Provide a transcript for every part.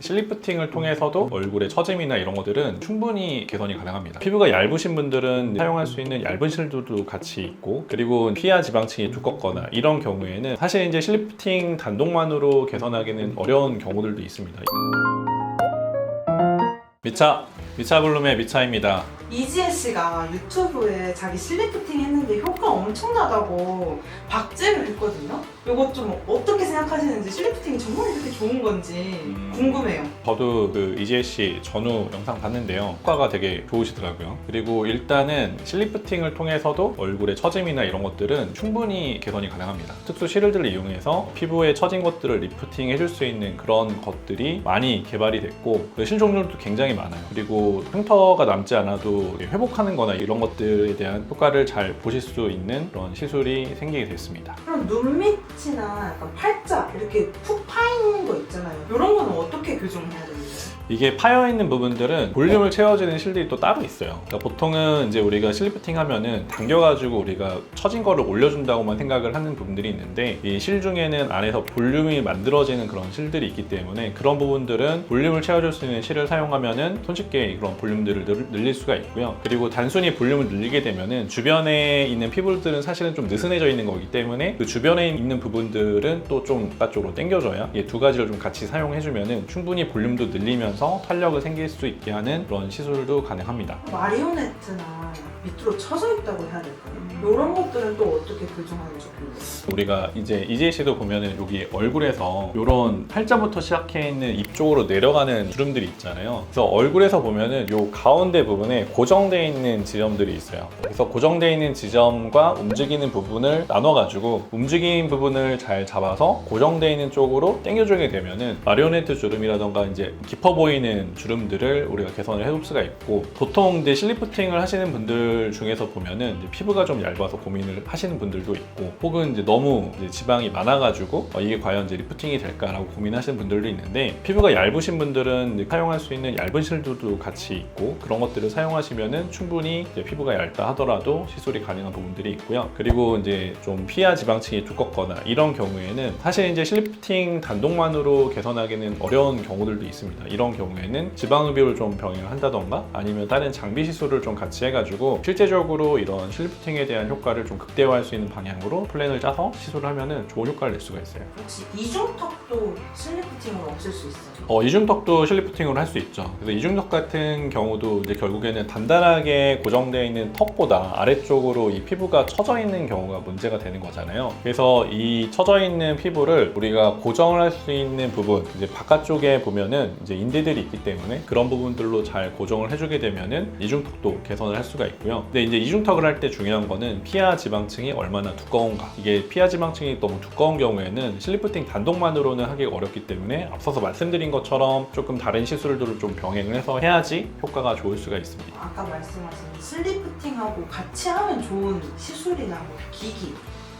실리프팅을 통해서도 얼굴의 처짐이나 이런 것들은 충분히 개선이 가능합니다. 피부가 얇으신 분들은 사용할 수 있는 얇은 실들도 같이 있고, 그리고 피하 지방층이 두껍거나 이런 경우에는 사실 이제 실리프팅 단독만으로 개선하기는 어려운 경우들도 있습니다. 미차블룸의 미차입니다. 이지혜 씨가 유튜브에 자기 실리프팅 했는데 효과 엄청나다고 박제를 했거든요? 이거 좀 어떻게 생각하시는지, 실리프팅이 정말 그렇게 좋은 건지 궁금해요. 저도 그 이지혜 씨 전후 영상 봤는데요. 효과가 되게 좋으시더라고요. 그리고 일단은 실리프팅을 통해서도 얼굴의 처짐이나 이런 것들은 충분히 개선이 가능합니다. 특수 실들을 이용해서 피부에 처진 것들을 리프팅 해줄 수 있는 그런 것들이 많이 개발이 됐고, 실 종류도 굉장히 많아요. 그리고 흉터가 남지 않아도 회복하는 거나 이런 것들에 대한 효과를 잘 보실 수 있는 그런 시술이 생기게 됐습니다. 그럼 눈 밑이나 약간 팔자 이렇게 푹 파있는 거 있잖아요. 이런 거는 어떻게 교정해야 되는지? 이게 파여있는 부분들은 볼륨을 채워주는 실들이 또 따로 있어요. 그러니까 보통은 이제 우리가 실리프팅 하면은 당겨가지고 우리가 처진 거를 올려준다고만 생각을 하는 부분들이 있는데, 이 실 중에는 안에서 볼륨이 만들어지는 그런 실들이 있기 때문에 그런 부분들은 볼륨을 채워줄 수 있는 실을 사용하면은 손쉽게 그런 볼륨들을 늘릴 수가 있고요. 그리고 단순히 볼륨을 늘리게 되면은 주변에 있는 피부들은 사실은 좀 느슨해져 있는 거기 때문에 그 주변에 있는 부분들은 또 좀 바깥쪽으로 당겨줘야 이 두 가지를 좀 같이 사용해주면은 충분히 볼륨도 늘리면서 탄력을 생길 수 있게 하는 그런 시술도 가능합니다. 마리오네트나 밑으로 처져 있다고 해야 될까요? 이런 것들은 또 어떻게 교정하는지 궁금해요. 우리가 이제 이지혜 씨도 보면은 여기 얼굴에서 이런 팔자부터 시작해 있는 입 쪽으로 내려가는 주름들이 있잖아요. 그래서 얼굴에서 보면은 요 가운데 부분에 고정되어 있는 지점들이 있어요. 그래서 고정되어 있는 지점과 움직이는 부분을 나눠가지고 움직이는 부분을 잘 잡아서 고정되어 있는 쪽으로 당겨주게 되면은 마리오네트 주름이라던가 이제 깊어 보이는 주름들을 우리가 개선을 해줄 수가 있고, 보통 이제 실리프팅을 하시는 분들 중에서 보면은 이제 피부가 좀 얇아서 고민을 하시는 분들도 있고, 혹은 이제 너무 이제 지방이 많아가지고 이게 과연 이제 리프팅이 될까라고 고민하시는 분들도 있는데, 피부가 얇으신 분들은 이제 사용할 수 있는 얇은 실들도 같이 있고, 그런 것들을 사용하시면은 충분히 이제 피부가 얇다 하더라도 시술이 가능한 부분들이 있고요. 그리고 이제 좀 피하 지방층이 두껍거나 이런 경우에는 사실 이제 실리프팅 단독만으로 개선하기는 어려운 경우들도 있습니다. 이런 경우에는 지방흡입을 좀 병행을 한다던가 아니면 다른 장비 시술을 좀 같이 해가지고 실제적으로 이런 실리프팅에 대한 효과를 좀 극대화할 수 있는 방향으로 플랜을 짜서 시술을 하면은 좋은 효과를 낼 수가 있어요. 혹시 이중턱도 실리프팅으로 없앨 수 있어요? 이중턱도 실리프팅으로 할 수 있죠. 그래서 이중턱 같은 경우도 이제 결국에는 단단하게 고정되어 있는 턱보다 아래쪽으로 이 피부가 처져 있는 경우가 문제가 되는 거잖아요. 그래서 이 처져 있는 피부를 우리가 고정을 할 수 있는 부분, 이제 바깥쪽에 보면은 이제 인대들이 있기 때문에 그런 부분들로 잘 고정을 해주게 되면은 이중턱도 개선을 할 수가 있고요. 근데 이제 이중턱을 할 때 중요한 거는 피하 지방층이 얼마나 두꺼운가. 이게 피하 지방층이 너무 두꺼운 경우에는 실리프팅 단독만으로는 하기가 어렵기 때문에 앞서서 말씀드린 것처럼 조금 다른 시술들을 좀 병행을 해서 해야지 효과가 좋을 수가 있습니다. 아까 말씀하신 실리프팅하고 같이 하면 좋은 시술이나 뭐 기기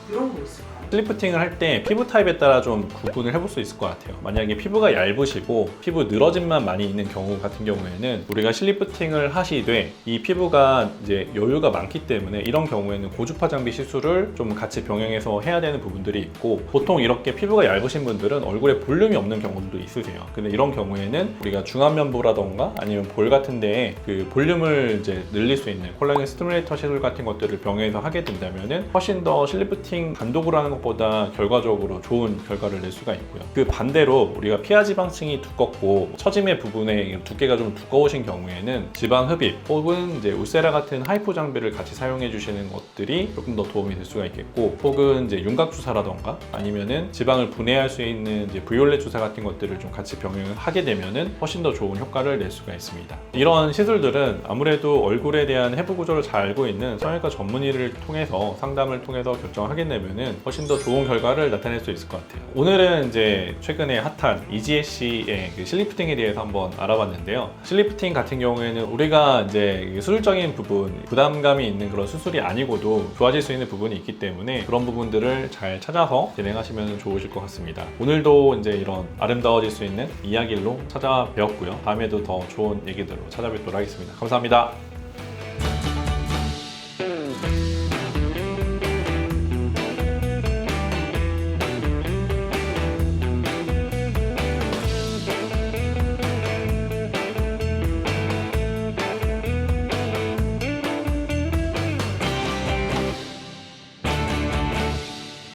이런 거 있을까요? 실리프팅을 할 때 피부 타입에 따라 좀 구분을 해볼 수 있을 것 같아요. 만약에 피부가 얇으시고 피부 늘어짐만 많이 있는 경우 같은 경우에는 우리가 실리프팅을 하시되 이 피부가 이제 여유가 많기 때문에 이런 경우에는 고주파 장비 시술을 좀 같이 병행해서 해야 되는 부분들이 있고, 보통 이렇게 피부가 얇으신 분들은 얼굴에 볼륨이 없는 경우들도 있으세요. 근데 이런 경우에는 우리가 중안면부라던가 아니면 볼 같은 데에 그 볼륨을 이제 늘릴 수 있는 콜라겐 스티뮬레이터 시술 같은 것들을 병행해서 하게 된다면은 훨씬 더 실리프팅 단독으로 하는 것보다 결과적으로 좋은 결과를 낼 수가 있고요. 그 반대로 우리가 피하 지방층이 두껍고 처짐의 부분에 두께가 좀 두꺼우신 경우에는 지방 흡입 혹은 이제 울세라 같은 하이포 장비를 같이 사용해 주시는 것들이 조금 더 도움이 될 수가 있겠고, 혹은 이제 윤곽 주사라던가 아니면은 지방을 분해할 수 있는 이제 브이올렛 주사 같은 것들을 좀 같이 병행을 하게 되면은 훨씬 더 좋은 효과를 낼 수가 있습니다. 이런 시술들은 아무래도 얼굴에 대한 해부 구조를 잘 알고 있는 성형외과 전문의를 통해서 상담을 통해서 결정하게 되면은 훨씬 더 좋은 결과를 나타낼 수 있을 것 같아요. 오늘은 이제 최근에 핫한 이지혜 씨의 그 실리프팅에 대해서 한번 알아봤는데요. 실리프팅 같은 경우에는 우리가 이제 수술적인 부분, 부담감이 있는 그런 수술이 아니고도 좋아질 수 있는 부분이 있기 때문에 그런 부분들을 잘 찾아서 진행하시면 좋으실 것 같습니다. 오늘도 이제 이런 아름다워질 수 있는 이야기로 찾아뵈었고요. 다음에도 더 좋은 얘기들로 찾아뵙도록 하겠습니다. 감사합니다.